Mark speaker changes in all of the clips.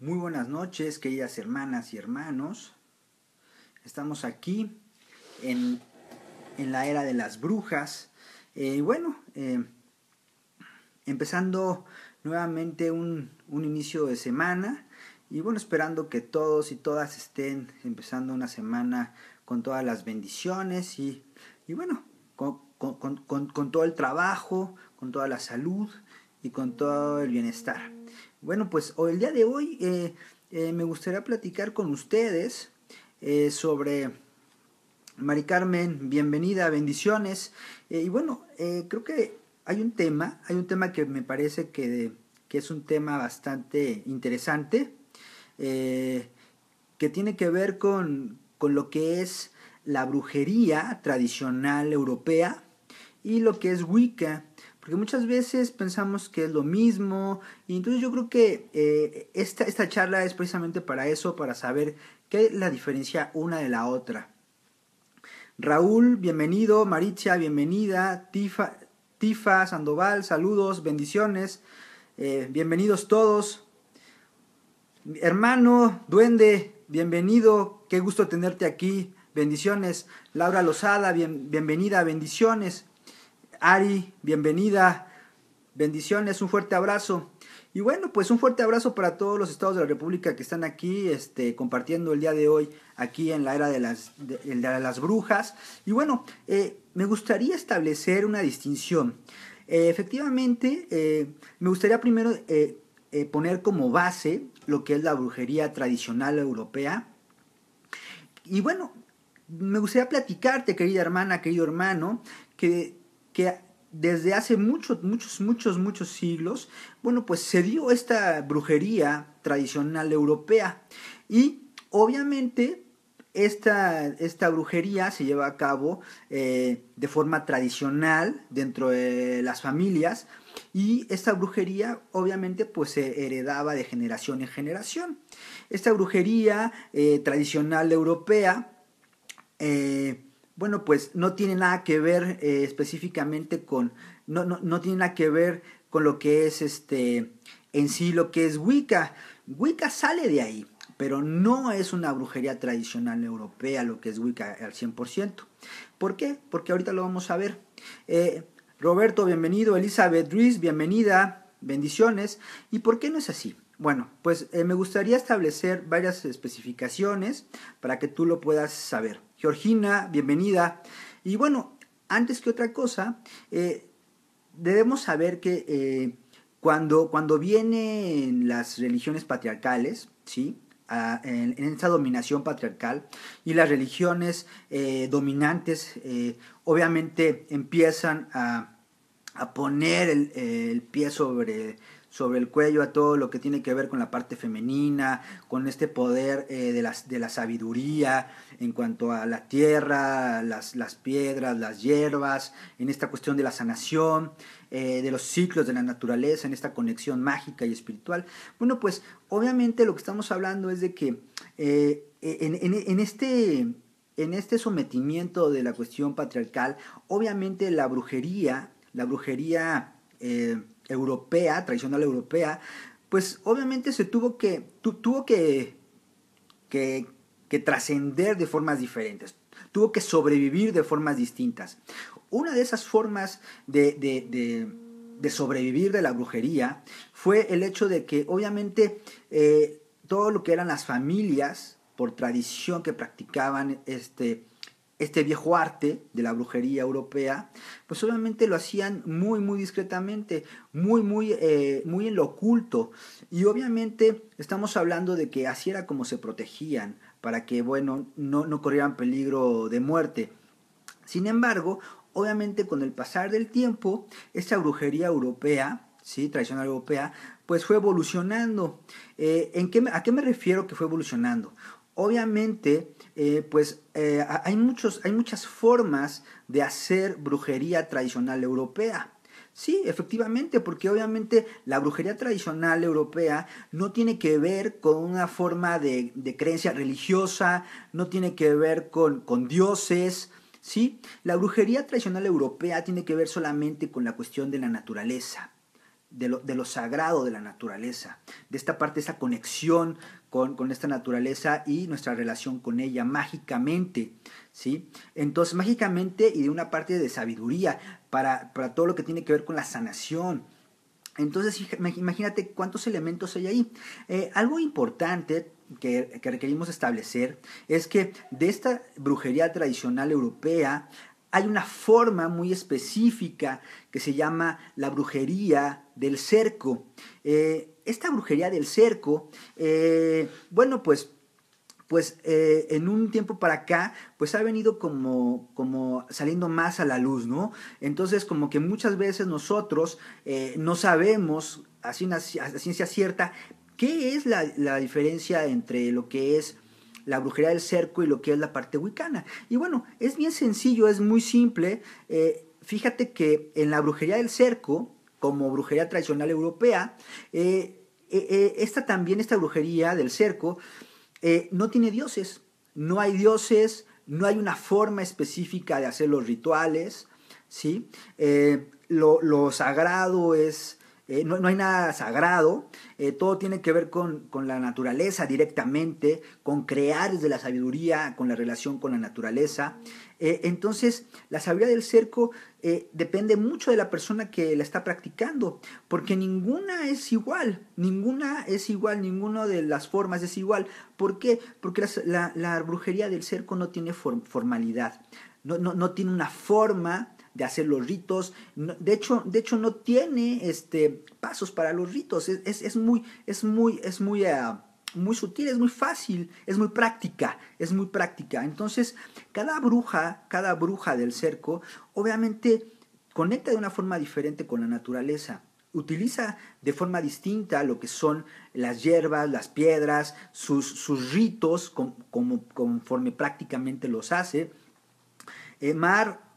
Speaker 1: Muy buenas noches, queridas hermanas y hermanos. Estamos aquí en, en la era de las brujas. Y bueno, empezando nuevamente un inicio de semana. Y bueno, esperando que todos y todas estén empezando una semana con todas las bendiciones y bueno, con todo el trabajo, con toda la salud y con todo el bienestar. Bueno, pues el día de hoy me gustaría platicar con ustedes sobre Mari Carmen, bienvenida, bendiciones. Y bueno, creo que hay un tema que me parece que es un tema bastante interesante, eh, que tiene que ver con lo que es la brujería tradicional europea y lo que es Wicca, porque muchas veces pensamos que es lo mismo, y entonces yo creo que esta charla es precisamente para eso, para saber qué es la diferencia una de la otra. Raúl, bienvenido, Maricia, bienvenida, Tifa Sandoval, saludos, bendiciones, bienvenidos todos. Hermano, duende, bienvenido, qué gusto tenerte aquí, bendiciones. Laura Lozada, bienvenida, bendiciones. Ari, bienvenida, bendiciones, un fuerte abrazo. Y bueno, pues un fuerte abrazo para todos los estados de la República que están aquí compartiendo el día de hoy aquí en la era de las brujas. Y bueno, me gustaría establecer una distinción. Efectivamente, me gustaría primero poner como base lo que es la brujería tradicional europea. Y bueno, me gustaría platicarte, querida hermana, querido hermano, que desde hace muchos siglos, bueno, pues se dio esta brujería tradicional europea. Y obviamente esta brujería se lleva a cabo de forma tradicional dentro de las familias, y esta brujería obviamente pues se heredaba de generación en generación. Esta brujería tradicional europea, bueno, pues no tiene nada que ver específicamente no tiene nada que ver con lo que es en sí lo que es Wicca. Wicca sale de ahí, pero no es una brujería tradicional europea lo que es Wicca al 100%. ¿Por qué? Porque ahorita lo vamos a ver. Roberto, bienvenido. Elizabeth Ruiz, bienvenida. Bendiciones. ¿Y por qué no es así? Bueno, pues me gustaría establecer varias especificaciones para que tú lo puedas saber. Georgina, bienvenida. Y bueno, antes que otra cosa, debemos saber que cuando vienen las religiones patriarcales, ¿sí? En esta dominación patriarcal, y las religiones dominantes obviamente empiezan a poner el pie sobre el cuello a todo lo que tiene que ver con la parte femenina, con este poder de la sabiduría en cuanto a la tierra, las piedras, las hierbas, en esta cuestión de la sanación, de los ciclos de la naturaleza, en esta conexión mágica y espiritual. Bueno, pues obviamente lo que estamos hablando es de que en este sometimiento de la cuestión patriarcal, obviamente la brujería europea, tradicional europea, pues obviamente se tuvo que trascender de formas diferentes, tuvo que sobrevivir de formas distintas. Una de esas formas de sobrevivir de la brujería fue el hecho de que obviamente todo lo que eran las familias, por tradición que practicaban este viejo arte de la brujería europea, pues obviamente lo hacían muy discretamente, muy en lo oculto. Y obviamente estamos hablando de que así era como se protegían, para que, bueno, no corrieran peligro de muerte. Sin embargo, obviamente con el pasar del tiempo, esta brujería europea, ¿sí? Tradicional europea, pues fue evolucionando. ¿A qué me refiero que fue evolucionando? Obviamente, hay muchas formas de hacer brujería tradicional europea. Sí, efectivamente, porque obviamente la brujería tradicional europea no tiene que ver con una forma de creencia religiosa, no tiene que ver con dioses, ¿sí? La brujería tradicional europea tiene que ver solamente con la cuestión de la naturaleza. de lo sagrado de la naturaleza, de esta parte, esta conexión con esta naturaleza y nuestra relación con ella mágicamente, ¿sí? Entonces, mágicamente y de una parte de sabiduría para todo lo que tiene que ver con la sanación. Entonces, imagínate cuántos elementos hay ahí. Algo importante que requerimos establecer es que de esta brujería tradicional europea hay una forma muy específica que se llama la brujería del cerco. Esta brujería del cerco, bueno, pues en un tiempo para acá, pues ha venido como saliendo más a la luz, ¿no? Entonces, como que muchas veces nosotros no sabemos a ciencia cierta qué es la diferencia entre lo que es la brujería del cerco y lo que es la parte wicana. Y bueno, es bien sencillo, es muy simple. Fíjate que en la brujería del cerco, como brujería tradicional europea, esta brujería del cerco, no tiene dioses, no hay dioses, no hay una forma específica de hacer los rituales, ¿sí? Lo sagrado es, no hay nada sagrado, todo tiene que ver con la naturaleza directamente, con crear desde la sabiduría, con la relación con la naturaleza. Entonces, la sabiduría del cerco depende mucho de la persona que la está practicando, porque ninguna es igual, ninguna de las formas es igual. ¿Por qué? Porque la brujería del cerco no tiene formalidad, no tiene una forma de hacer los ritos. De hecho no tiene pasos para los ritos. Es muy sutil, es muy fácil, es muy práctica. Entonces, cada bruja del cerco, obviamente, conecta de una forma diferente con la naturaleza. Utiliza de forma distinta lo que son las hierbas, las piedras, sus ritos, conforme prácticamente los hace. Mar,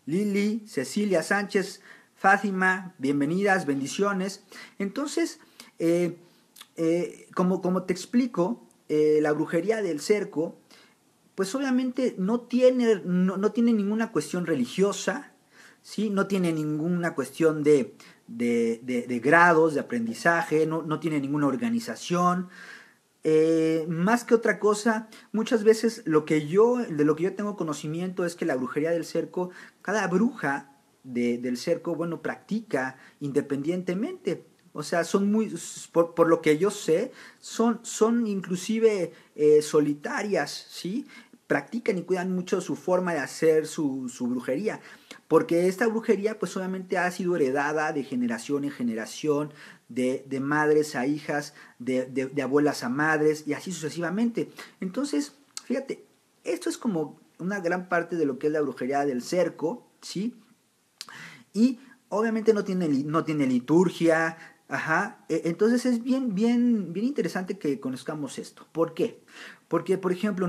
Speaker 1: Lili, Cecilia Sánchez, Fátima, bienvenidas, bendiciones. Entonces, como te explico, la brujería del cerco, pues obviamente no tiene ninguna cuestión religiosa, ¿sí? No tiene ninguna cuestión de grados, de aprendizaje, no tiene ninguna organización. Más que otra cosa, muchas veces de lo que yo tengo conocimiento es que la brujería del cerco, cada bruja del cerco, bueno, practica independientemente. O sea, son por lo que yo sé, son inclusive solitarias, ¿sí? Practican y cuidan mucho su forma de hacer su brujería. Porque esta brujería, pues obviamente ha sido heredada de generación en generación, de madres a hijas, de abuelas a madres, y así sucesivamente. Entonces, fíjate, esto es como una gran parte de lo que es la brujería del cerco, ¿sí? Y obviamente no tiene liturgia, ajá. Entonces es bien interesante que conozcamos esto. ¿Por qué? Porque, por ejemplo,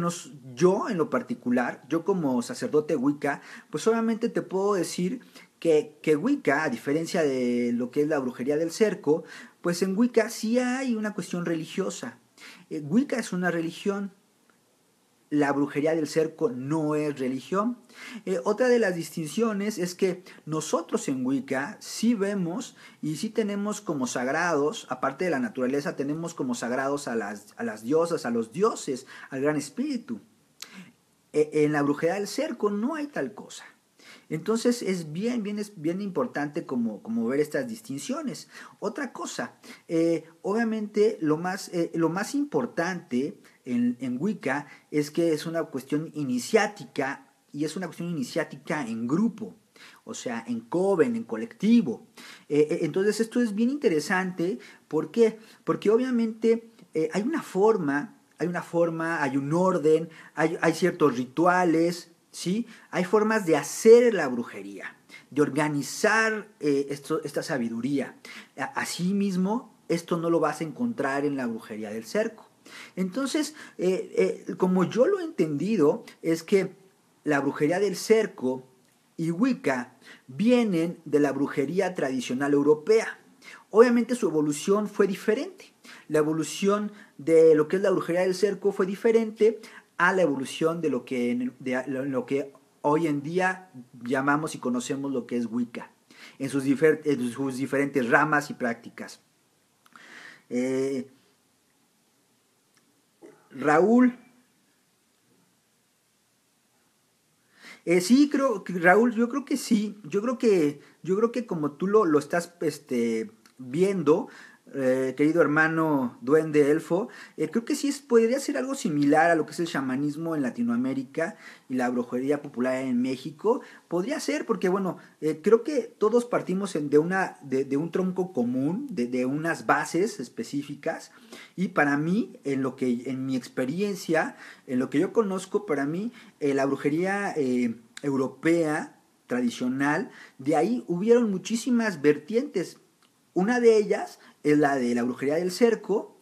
Speaker 1: yo en lo particular, yo como sacerdote Wicca, pues obviamente te puedo decir que Wicca, a diferencia de lo que es la brujería del cerco, pues en Wicca sí hay una cuestión religiosa. Wicca es una religión, la brujería del cerco no es religión. Otra de las distinciones es que nosotros en Wicca sí vemos y sí tenemos como sagrados, aparte de la naturaleza, tenemos como sagrados a las diosas, a los dioses, al gran espíritu. En la brujería del cerco no hay tal cosa. Entonces es bien importante como ver estas distinciones. Otra cosa, obviamente lo más importante en Wicca es que es una cuestión iniciática y es una cuestión iniciática en grupo, o sea, en coven, en colectivo. Entonces esto es bien interesante. ¿Por qué? Porque obviamente hay una forma, hay un orden, hay ciertos rituales, ¿sí? Hay formas de hacer la brujería, de organizar esta sabiduría. Asimismo, esto no lo vas a encontrar en la brujería del cerco. Entonces, como yo lo he entendido, es que la brujería del cerco y Wicca vienen de la brujería tradicional europea. Obviamente su evolución fue diferente. La evolución de lo que es la brujería del cerco fue diferente a la evolución de lo que hoy en día llamamos y conocemos lo que es Wicca. en sus diferentes ramas y prácticas. Raúl, sí, Raúl, yo creo que sí, yo creo que como tú lo estás viendo, querido hermano duende elfo, creo que sí podría ser algo similar a lo que es el chamanismo en Latinoamérica y la brujería popular en México. Podría ser, porque bueno, creo que todos partimos de un tronco común, de unas bases específicas, y para mí, en mi experiencia, en lo que yo conozco, para mí, la brujería europea tradicional, de ahí hubieron muchísimas vertientes. Una de ellas es la de la brujería del cerco,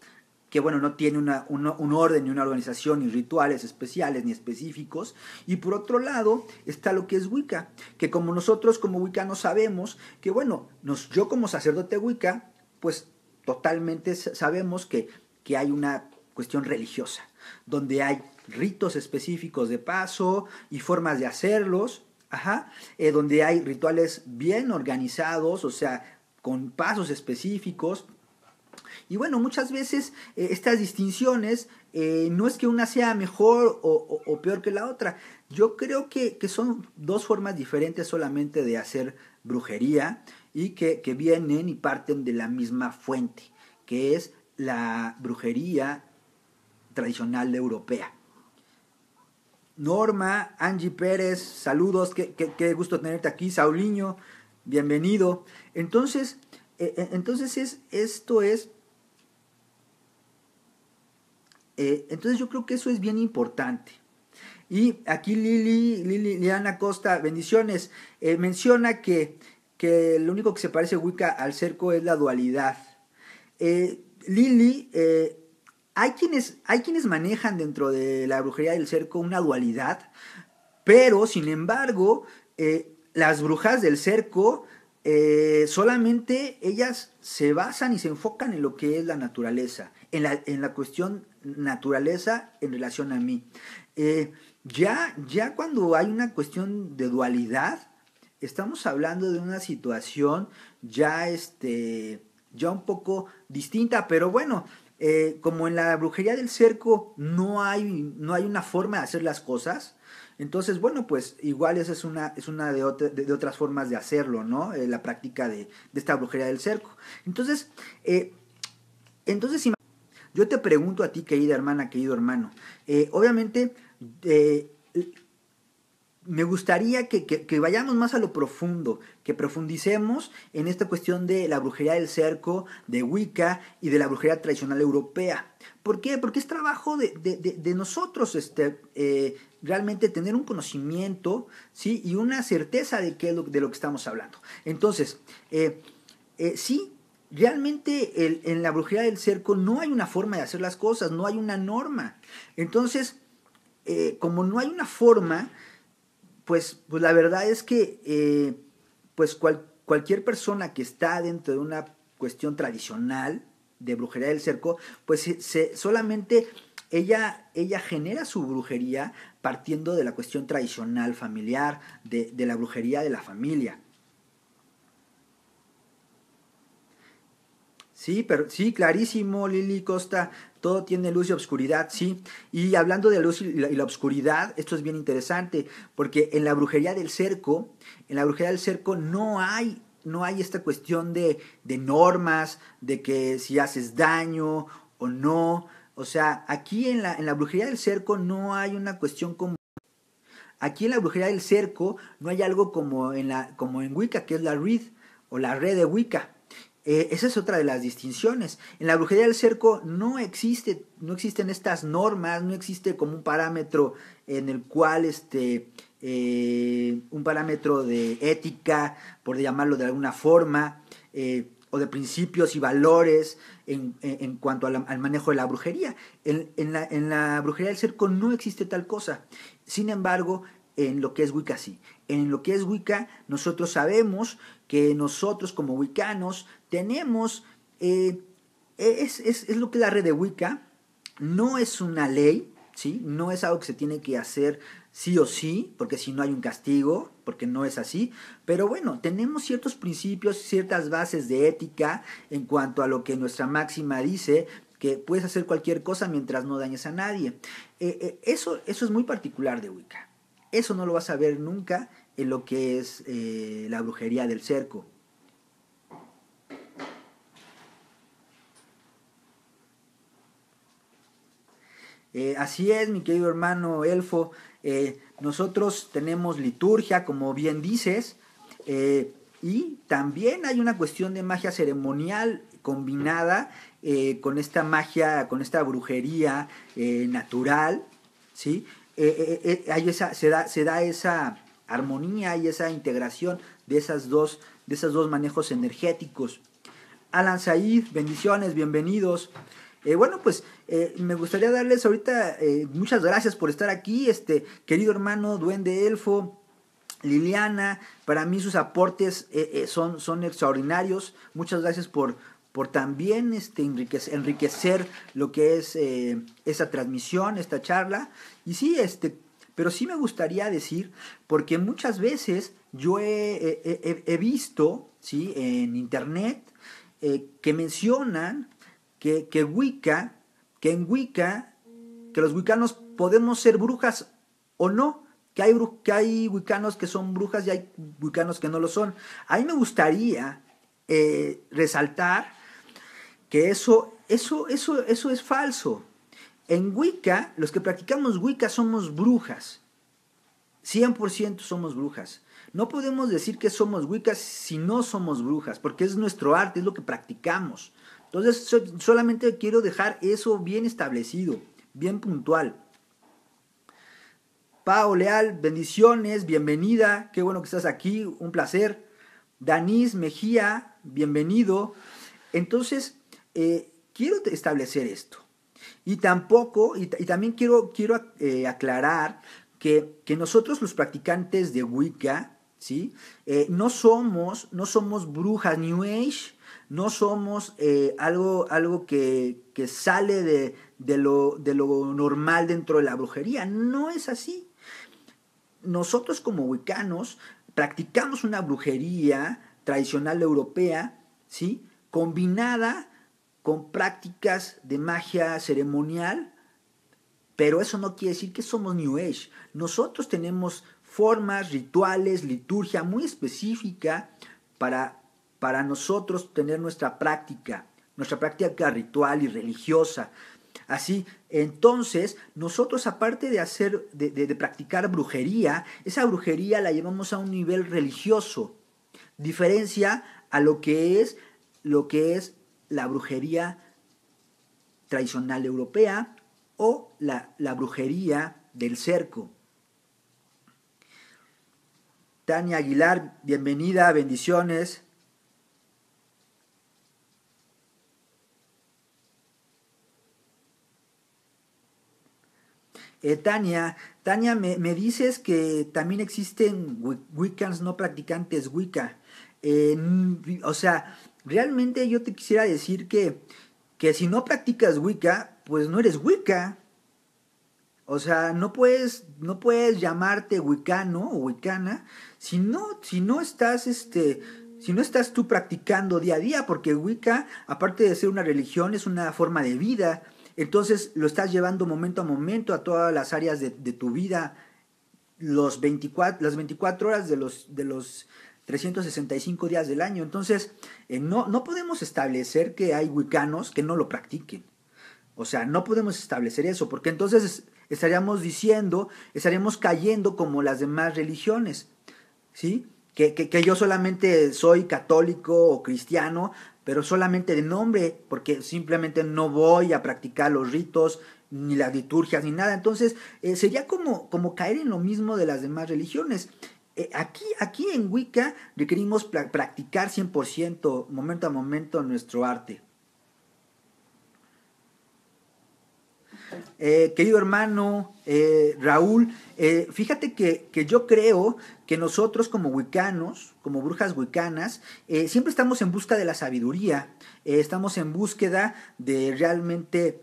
Speaker 1: que bueno, no tiene un orden, ni una organización, ni rituales especiales, ni específicos. Y por otro lado está lo que es Wicca, que como nosotros como wiccanos sabemos que bueno, yo como sacerdote Wicca, pues totalmente sabemos que hay una cuestión religiosa, donde hay ritos específicos de paso y formas de hacerlos, ajá, donde hay rituales bien organizados, o sea, con pasos específicos. Y bueno, muchas veces estas distinciones no es que una sea mejor o peor que la otra. Yo creo que son dos formas diferentes solamente de hacer brujería y que vienen y parten de la misma fuente, que es la brujería tradicional europea. Norma, Angie Pérez, saludos, qué gusto tenerte aquí. Sauliño, bienvenido. Entonces yo creo que eso es bien importante. Y aquí Liliana Costa, bendiciones, menciona que lo único que se parece Wicca al cerco es la dualidad. Lili, hay quienes manejan dentro de la brujería del cerco una dualidad, pero sin embargo, las brujas del cerco solamente ellas se basan y se enfocan en lo que es la naturaleza, en la cuestión naturaleza en relación a mí. Ya cuando hay una cuestión de dualidad, estamos hablando de una situación ya un poco distinta, pero bueno, como en la brujería del cerco no hay una forma de hacer las cosas, entonces, bueno, pues igual esa es una de otras formas de hacerlo, ¿no? La práctica de esta brujería del cerco. Entonces, entonces, yo te pregunto a ti, querida hermana, querido hermano, obviamente, eh, me gustaría que vayamos más a lo profundo, que profundicemos en esta cuestión de la brujería del cerco, de Wicca y de la brujería tradicional europea. ¿Por qué? Porque es trabajo de nosotros realmente tener un conocimiento, ¿sí? Y una certeza de de lo que estamos hablando. Entonces, sí, realmente en la brujería del cerco no hay una forma de hacer las cosas, no hay una norma. Entonces, como no hay una forma, pues la verdad es que pues cualquier persona que está dentro de una cuestión tradicional de brujería del cerco, pues solamente ella genera su brujería partiendo de la cuestión tradicional familiar, de la brujería de la familia. Sí, pero sí, clarísimo, Lili Costa, todo tiene luz y obscuridad, sí. Y hablando de luz y la obscuridad, esto es bien interesante, porque en la brujería del cerco no hay esta cuestión de normas, de que si haces daño o no. O sea, aquí en la brujería del cerco no hay una cuestión como... Aquí en la brujería del cerco no hay algo como en Wicca, que es la Reed o la red de Wicca. Esa es otra de las distinciones. En la brujería del cerco no existen estas normas, no existe como un parámetro en el cual un parámetro de ética, por llamarlo de alguna forma, o de principios y valores en cuanto al manejo de la brujería. En la brujería del cerco no existe tal cosa. Sin embargo, en lo que es Wicca sí. En lo que es Wicca, nosotros sabemos que nosotros como wiccanos tenemos, es lo que es la red de Wicca, no es una ley, ¿sí? No es algo que se tiene que hacer sí o sí, porque si no hay un castigo, porque no es así. Pero bueno, tenemos ciertos principios, ciertas bases de ética en cuanto a lo que nuestra máxima dice, que puedes hacer cualquier cosa mientras no dañes a nadie. Eso es muy particular de Wicca. Eso no lo vas a ver nunca en lo que es la brujería del cerco. Así es, mi querido hermano Elfo. Nosotros tenemos liturgia, como bien dices, y también hay una cuestión de magia ceremonial combinada con esta magia, con esta brujería natural, ¿sí? Se da esa armonía y esa integración de esos dos manejos energéticos. Alan Said, bendiciones, bienvenidos. Bueno, pues me gustaría darles ahorita muchas gracias por estar aquí, querido hermano Duende Elfo, Liliana. Para mí sus aportes son extraordinarios. Muchas gracias por también enriquecer lo que es esta transmisión, esta charla. Y sí, pero sí me gustaría decir, porque muchas veces yo he visto, ¿sí?, en internet que mencionan que Wicca, que en Wicca, que los wiccanos podemos ser brujas o no, que hay wiccanos que son brujas y hay wiccanos que no lo son. A mí me gustaría resaltar que eso es falso. En Wicca, los que practicamos Wicca somos brujas. 100% somos brujas. No podemos decir que somos Wiccas si no somos brujas, porque es nuestro arte, es lo que practicamos. Entonces, solamente quiero dejar eso bien establecido, bien puntual. Pao Leal, bendiciones, bienvenida, qué bueno que estás aquí, un placer. Danis Mejía, bienvenido. Entonces, quiero establecer esto. Y también quiero aclarar que nosotros los practicantes de Wicca, ¿sí? No somos brujas New Age, no somos algo que sale de lo normal dentro de la brujería. No es así. Nosotros como wiccanos practicamos una brujería tradicional europea, ¿sí?, combinada con prácticas de magia ceremonial, pero eso no quiere decir que somos New Age. Nosotros tenemos formas, rituales, liturgia muy específica para nosotros tener nuestra práctica ritual y religiosa. Así, entonces, nosotros aparte de practicar brujería, esa brujería la llevamos a un nivel religioso, diferencia a lo que es la brujería tradicional europea o la brujería del cerco. Tania Aguilar, bienvenida, bendiciones. Tania, me dices que también existen Wiccans no practicantes Wicca. O sea, realmente yo te quisiera decir que si no practicas Wicca, pues no eres Wicca. O sea, no puedes llamarte wiccano o wiccana si no estás tú practicando día a día, porque Wicca, aparte de ser una religión, es una forma de vida. Entonces lo estás llevando momento a momento a todas las áreas de tu vida, las 24 horas de los 365 días del año. Entonces, no podemos establecer que hay wiccanos que no lo practiquen. O sea, no podemos establecer eso, porque entonces estaríamos cayendo como las demás religiones, ¿sí? Que yo solamente soy católico o cristiano, pero solamente de nombre, porque simplemente no voy a practicar los ritos, ni las liturgias, ni nada. Entonces, sería como caer en lo mismo de las demás religiones. Aquí en Wicca requerimos practicar 100%, momento a momento, nuestro arte. Querido hermano Raúl, fíjate que yo creo que nosotros como wiccanos, como brujas wiccanas, siempre estamos en busca de la sabiduría, estamos en búsqueda de realmente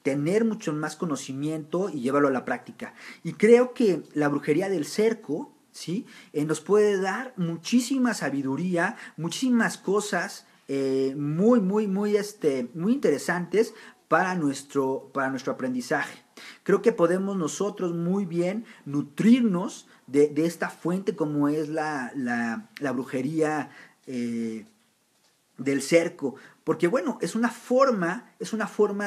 Speaker 1: tener mucho más conocimiento y llevarlo a la práctica. Y creo que la brujería del cerco, ¿sí? Nos puede dar muchísima sabiduría, muchísimas cosas muy interesantes para nuestro aprendizaje. Creo que podemos nosotros muy bien nutrirnos de esta fuente como es la brujería del cerco, porque bueno, es una forma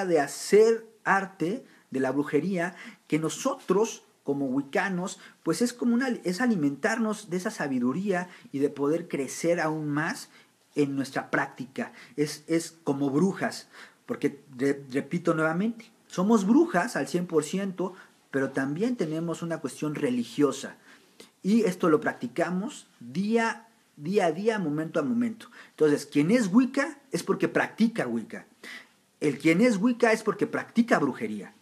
Speaker 1: de hacer arte de la brujería que nosotros como wiccanos, pues es alimentarnos de esa sabiduría y de poder crecer aún más en nuestra práctica. Es como brujas, porque repito nuevamente, somos brujas al 100%, pero también tenemos una cuestión religiosa. Y esto lo practicamos día a día, momento a momento. Entonces, quien es Wicca es porque practica Wicca. El quien es Wicca es porque practica brujería.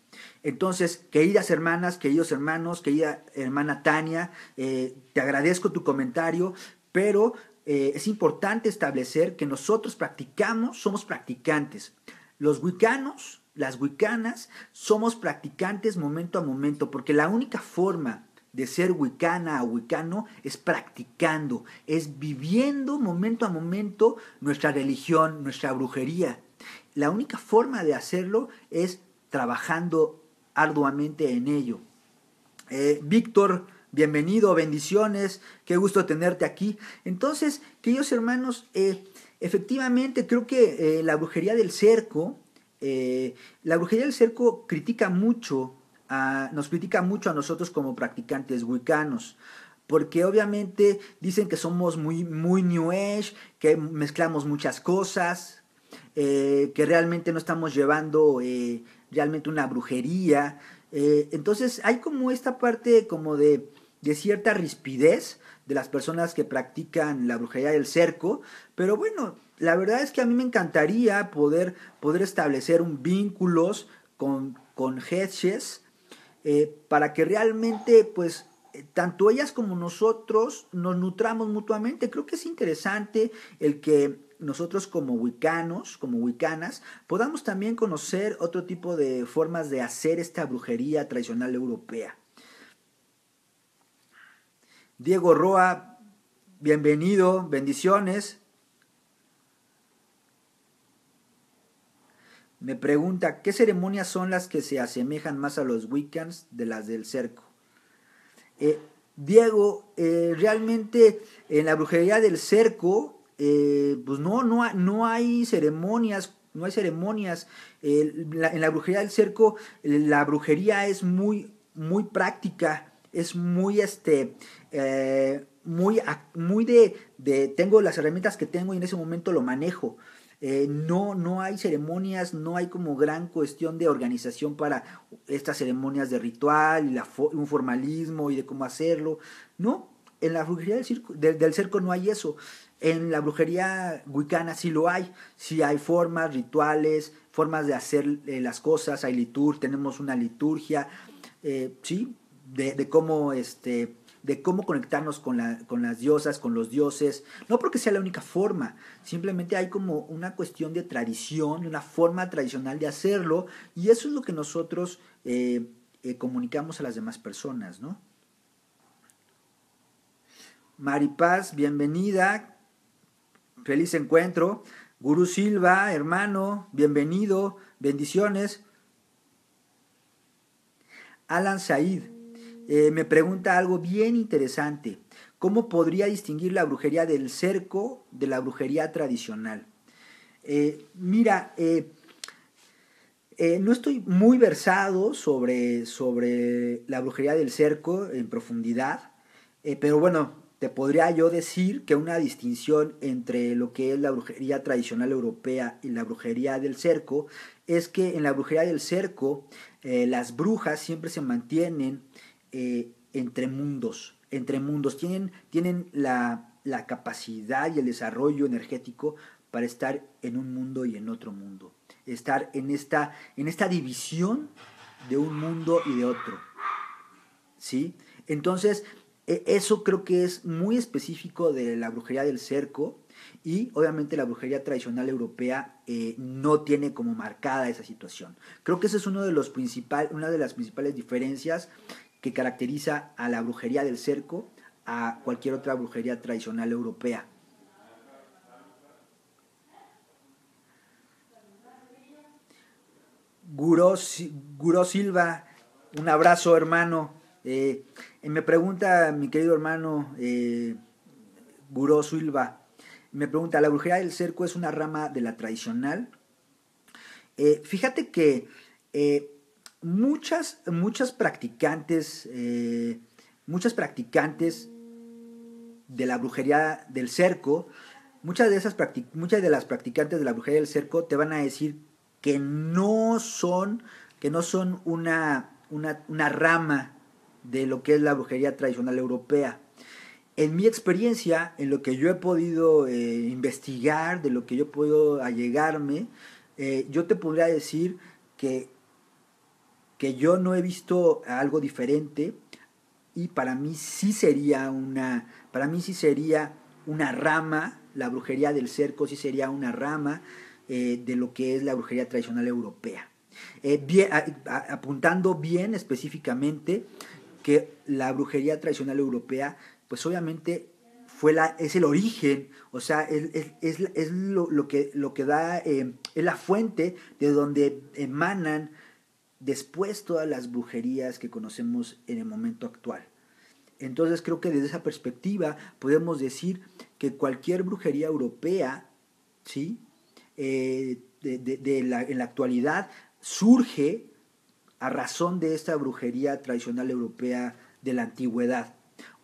Speaker 1: Entonces, queridas hermanas, queridos hermanos, querida hermana Tania, te agradezco tu comentario, pero es importante establecer que nosotros somos practicantes. Los wiccanos, las wiccanas, somos practicantes momento a momento, porque la única forma de ser wicana o wicano es practicando, es viviendo momento a momento nuestra religión, nuestra brujería. La única forma de hacerlo es trabajando arduamente en ello. Víctor, bienvenido, bendiciones, qué gusto tenerte aquí. Entonces, queridos hermanos, efectivamente creo que la brujería del cerco nos critica mucho a nosotros como practicantes wiccanos, porque obviamente dicen que somos muy New Age, que mezclamos muchas cosas, que realmente no estamos llevando realmente una brujería. Entonces hay como esta parte como de cierta rispidez de las personas que practican la brujería del cerco, pero bueno, la verdad es que a mí me encantaría poder establecer un vínculos con hedges, para que realmente pues tanto ellas como nosotros nos nutramos mutuamente. Creo que es interesante el que nosotros como wiccanos, como wiccanas, podamos también conocer otro tipo de formas de hacer esta brujería tradicional europea. Diego Roa, bienvenido, bendiciones. Me pregunta, ¿qué ceremonias son las que se asemejan más a los Wiccans de las del cerco? Diego, realmente en la brujería del cerco, pues no hay ceremonias, no hay ceremonias. En la brujería del cerco, la brujería es muy práctica, es tengo las herramientas que tengo y en ese momento lo manejo. No hay ceremonias, no hay como gran cuestión de organización para estas ceremonias de ritual y un formalismo y de cómo hacerlo. No, en la brujería del cerco no hay eso. En la brujería wicana sí lo hay. Sí hay formas, rituales, formas de hacer las cosas, tenemos una liturgia, sí, de cómo conectarnos con las diosas, con los dioses, no porque sea la única forma, simplemente hay como una cuestión de tradición, una forma tradicional de hacerlo, y eso es lo que nosotros comunicamos a las demás personas, ¿no? Maripaz, bienvenida, feliz encuentro. Gurú Silva, hermano, bienvenido, bendiciones. Alan Said me pregunta algo bien interesante. ¿Cómo podría distinguir la brujería del cerco de la brujería tradicional? Mira, no estoy muy versado sobre la brujería del cerco en profundidad, pero bueno, te podría yo decir que una distinción entre lo que es la brujería tradicional europea y la brujería del cerco es que en la brujería del cerco las brujas siempre se mantienen entre mundos, tienen la capacidad y el desarrollo energético para estar en un mundo y en otro mundo, estar en esta división de un mundo y de otro, ¿sí? Entonces, Eso creo que es muy específico de la brujería del cerco y obviamente la brujería tradicional europea no tiene como marcada esa situación. Creo que esa es una de las principales diferencias que caracteriza a la brujería del cerco a cualquier otra brujería tradicional europea. Guró, Guró Silva, un abrazo hermano. Me pregunta mi querido hermano Guró Silva, me pregunta, ¿la brujería del cerco es una rama de la tradicional? Fíjate que eh, muchas practicantes de la brujería del cerco, muchas de las practicantes de la brujería del cerco te van a decir que que no son una rama de lo que es la brujería tradicional europea. En mi experiencia, en lo que yo he podido investigar, de lo que yo he podido allegarme, yo te podría decir que, que yo no he visto algo diferente y para mí sí sería una rama, la brujería del cerco sí sería una rama de lo que es la brujería tradicional europea. Apuntando bien específicamente que la brujería tradicional europea, pues obviamente es el origen, o sea, es lo que da, es la fuente de donde emanan después todas las brujerías que conocemos en el momento actual. Entonces creo que desde esa perspectiva podemos decir que cualquier brujería europea, ¿sí? En la actualidad surge a razón de esta brujería tradicional europea de la antigüedad.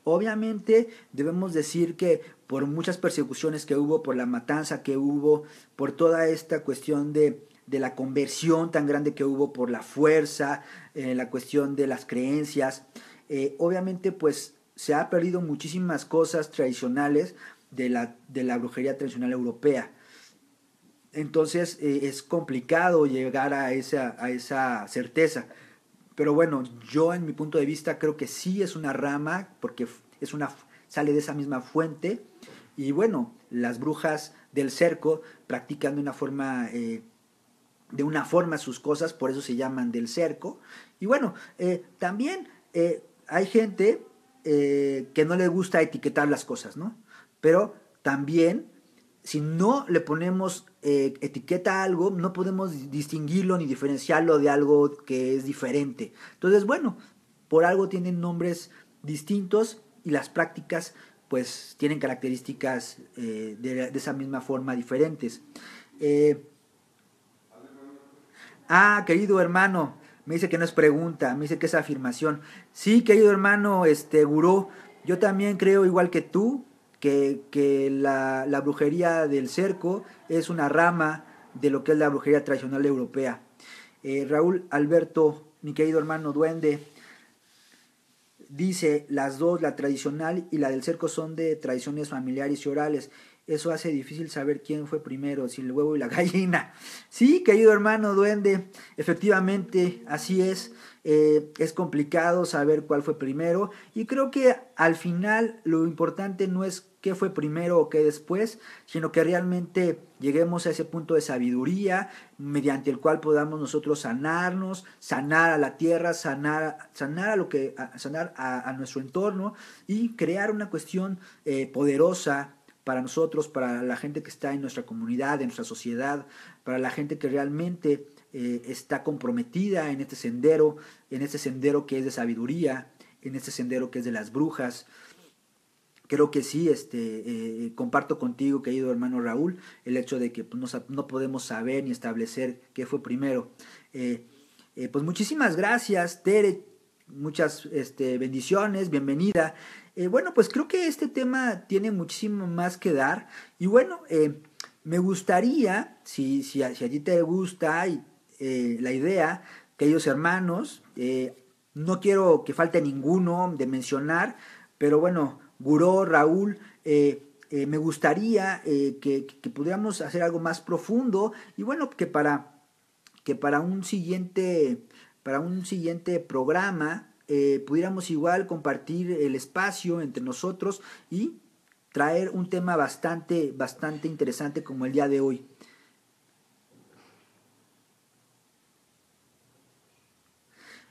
Speaker 1: Obviamente debemos decir que por muchas persecuciones que hubo, por la matanza que hubo, por toda esta cuestión de la conversión tan grande que hubo por la fuerza, la cuestión de las creencias, obviamente pues se ha perdido muchísimas cosas tradicionales de la brujería tradicional europea. Entonces es complicado llegar a esa certeza. Pero bueno, yo en mi punto de vista creo que sí es una rama, porque sale de esa misma fuente. Y bueno, las brujas del cerco practican de una forma sus cosas, por eso se llaman del cerco. Y bueno, también hay gente que no le gusta etiquetar las cosas, ¿no? Pero también, si no le ponemos etiqueta a algo, no podemos distinguirlo ni diferenciarlo de algo que es diferente. Entonces, bueno, por algo tienen nombres distintos y las prácticas pues tienen características de esa misma forma diferentes. Eh, Querido hermano, me dice que no es pregunta, me dice que es afirmación. Sí, querido hermano, gurú, yo también creo igual que tú que la brujería del cerco es una rama de lo que es la brujería tradicional europea. Raúl Alberto, mi querido hermano duende, dice, las dos, la tradicional y la del cerco, son de tradiciones familiares y orales. Eso hace difícil saber quién fue primero, si el huevo y la gallina. Sí, querido hermano duende, efectivamente, así es. Es complicado saber cuál fue primero. Y creo que al final lo importante no es qué fue primero o qué después, sino que realmente lleguemos a ese punto de sabiduría mediante el cual podamos nosotros sanarnos, sanar a la tierra, sanar a nuestro entorno y crear una cuestión poderosa para nosotros, para la gente que está en nuestra comunidad, en nuestra sociedad, para la gente que realmente está comprometida en este sendero que es de sabiduría, en este sendero que es de las brujas. Creo que sí, comparto contigo, querido hermano Raúl, el hecho de que pues, no podemos saber ni establecer qué fue primero. Pues muchísimas gracias, Tere, muchas bendiciones, bienvenida. Bueno, pues creo que este tema tiene muchísimo más que dar. Y bueno, me gustaría, si a ti te gusta la idea, queridos hermanos, no quiero que falte ninguno de mencionar, pero bueno, Guró, Raúl, me gustaría que pudiéramos hacer algo más profundo y bueno, que para un siguiente programa pudiéramos igual compartir el espacio entre nosotros y traer un tema bastante, bastante interesante como el día de hoy.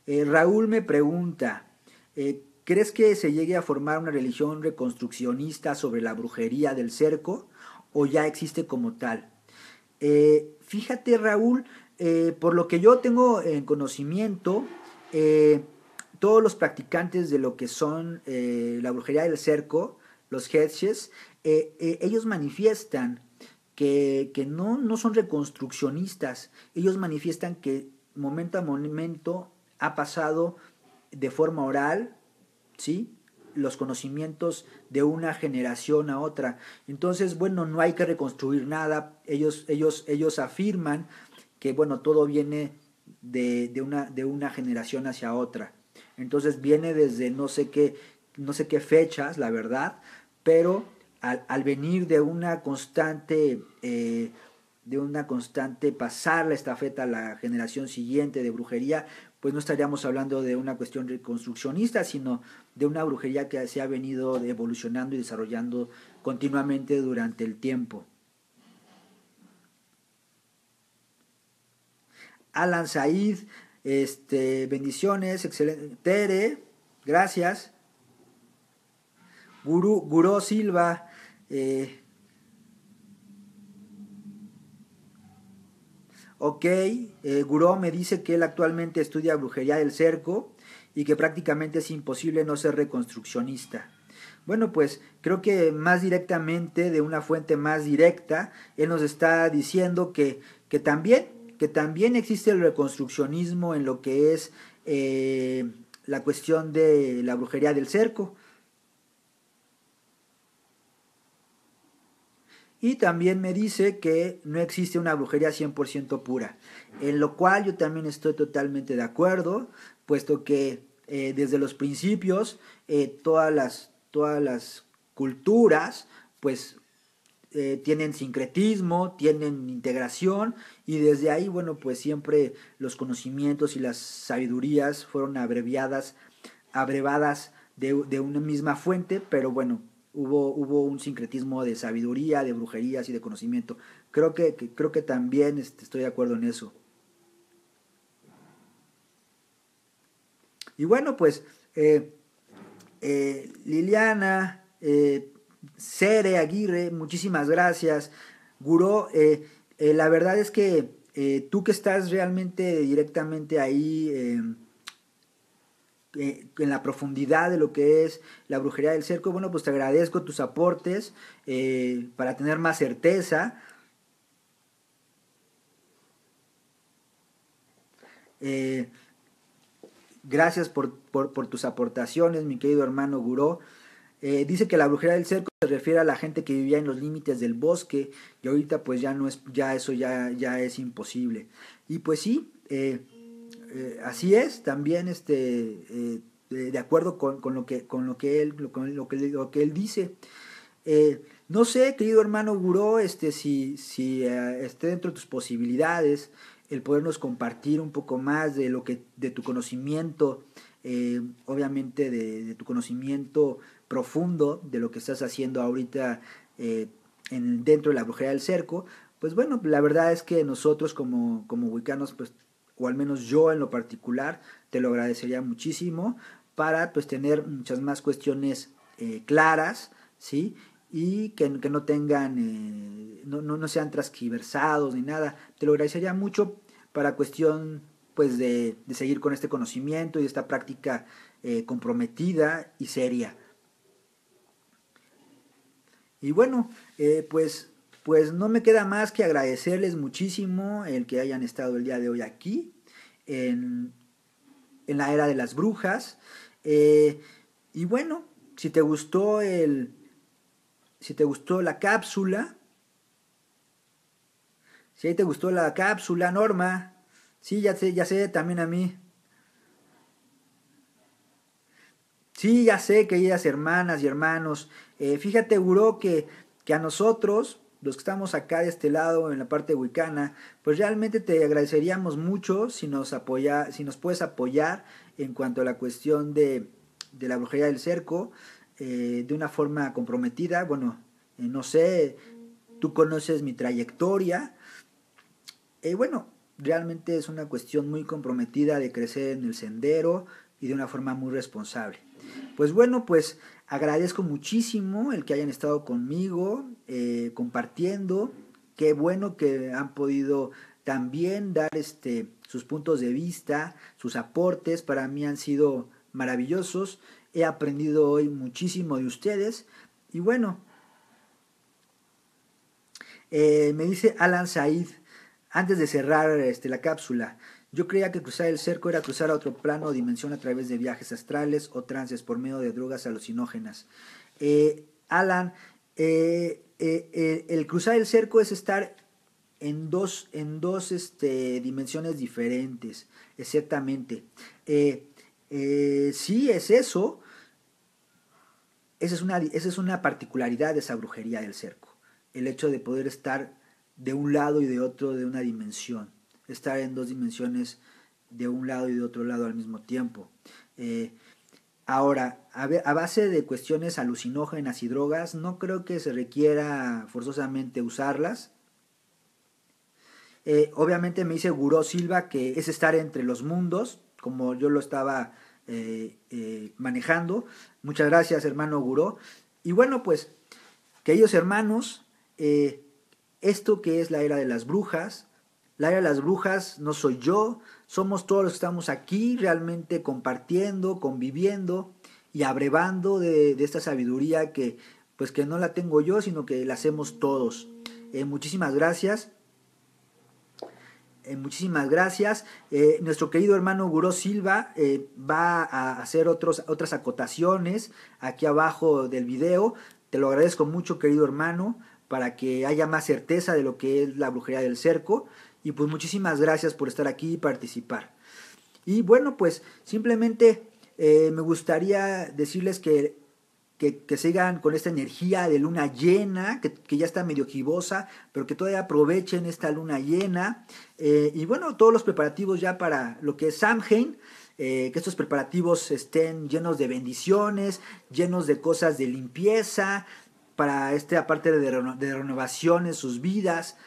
Speaker 1: Raúl me pregunta, ¿crees que se llegue a formar una religión reconstruccionista sobre la brujería del cerco o ya existe como tal? Fíjate, Raúl, por lo que yo tengo en conocimiento, eh, todos los practicantes de lo que son la brujería del cerco, los Hedges, ellos manifiestan que no son reconstruccionistas, ellos manifiestan que momento a momento ha pasado de forma oral, ¿sí? Los conocimientos de una generación a otra. Entonces, bueno, no hay que reconstruir nada. Ellos afirman que, bueno, todo viene de una generación hacia otra. Entonces viene desde no sé qué fechas, la verdad, pero al venir de una constante pasar la estafeta a la generación siguiente de brujería, pues no estaríamos hablando de una cuestión reconstruccionista, sino de una brujería que se ha venido evolucionando y desarrollando continuamente durante el tiempo. Alan Said, bendiciones, excelente. Tere, gracias. Gurú Silva, ok, Gurú me dice que él actualmente estudia brujería del cerco y que prácticamente es imposible no ser reconstruccionista. Bueno, pues creo que más directamente, de una fuente más directa, él nos está diciendo que también existe el reconstruccionismo en lo que es la cuestión de la brujería del cerco. Y también me dice que no existe una brujería 100% pura, en lo cual yo también estoy totalmente de acuerdo, puesto que desde los principios todas las culturas pues tienen sincretismo, tienen integración y desde ahí, bueno, pues siempre los conocimientos y las sabidurías fueron abrevadas de una misma fuente, pero bueno, hubo un sincretismo de sabiduría, de brujerías y de conocimiento. Creo que también estoy de acuerdo en eso. Y bueno, pues Liliana, Cere Aguirre, muchísimas gracias. Guró, la verdad es que tú que estás realmente directamente ahí en la profundidad de lo que es la brujería del cerco, bueno, pues te agradezco tus aportes para tener más certeza. Eh, Gracias por tus aportaciones, mi querido hermano Guró. Dice que la brujería del cerco se refiere a la gente que vivía en los límites del bosque y ahorita pues ya no es, ya eso ya es imposible. Y pues sí, así es, también de acuerdo con lo que él dice. No sé, querido hermano Guró, si esté dentro de tus posibilidades el podernos compartir un poco más de de tu conocimiento, obviamente de tu conocimiento profundo de lo que estás haciendo ahorita dentro de la brujería del cerco. Pues bueno, la verdad es que nosotros como wiccanos, pues, o al menos yo en lo particular, te lo agradecería muchísimo para pues tener muchas más cuestiones claras, ¿sí? Y que no tengan, no sean transquiversados ni nada. Te lo agradecería mucho para cuestión pues de seguir con este conocimiento y esta práctica comprometida y seria. Y bueno, pues no me queda más que agradecerles muchísimo el que hayan estado el día de hoy aquí en, en la era de las brujas. Eh, y bueno, si te gustó si te gustó la cápsula, si ahí te gustó la cápsula, Norma, sí, ya sé, también a mí. Sí, ya sé, queridas hermanas y hermanos. Fíjate, Guró, que a nosotros, los que estamos acá de este lado, en la parte wicana, pues realmente te agradeceríamos mucho si nos puedes apoyar en cuanto a la cuestión de la brujería del cerco, de una forma comprometida. Bueno, no sé, tú conoces mi trayectoria. Bueno, realmente es una cuestión muy comprometida de crecer en el sendero y de una forma muy responsable. Pues bueno, pues agradezco muchísimo el que hayan estado conmigo compartiendo. Qué bueno que han podido también dar sus puntos de vista, sus aportes. Para mí han sido maravillosos. He aprendido hoy muchísimo de ustedes. Y bueno, me dice Alan Said, antes de cerrar la cápsula, yo creía que cruzar el cerco era cruzar a otro plano o dimensión a través de viajes astrales o trances por medio de drogas alucinógenas. Alan, el cruzar el cerco es estar en dos dimensiones diferentes, exactamente. Sí, es eso. Esa es una particularidad de esa brujería del cerco. El hecho de poder estar de un lado y de otro de una dimensión. Estar en dos dimensiones de un lado y de otro lado al mismo tiempo. Ahora, a base de cuestiones alucinógenas y drogas, no creo que se requiera forzosamente usarlas. Obviamente me dice Guró Silva que es estar entre los mundos, como yo lo estaba manejando. Muchas gracias, hermano Guró. Y bueno, pues, queridos hermanos, esto que es la era de las brujas, la era de las brujas no soy yo, somos todos los que estamos aquí realmente compartiendo, conviviendo y abrevando de esta sabiduría que pues que no la tengo yo, sino que la hacemos todos. Muchísimas gracias. Muchísimas gracias. Nuestro querido hermano Guró Silva va a hacer otras acotaciones aquí abajo del video. Te lo agradezco mucho, querido hermano, para que haya más certeza de lo que es la brujería del cerco. Y pues muchísimas gracias por estar aquí y participar. Y bueno, pues simplemente me gustaría decirles que sigan con esta energía de luna llena, que ya está medio gibosa, pero que todavía aprovechen esta luna llena. Y bueno, todos los preparativos ya para lo que es Samhain, que estos preparativos estén llenos de bendiciones, llenos de cosas de limpieza, para aparte de renovación en sus vidas,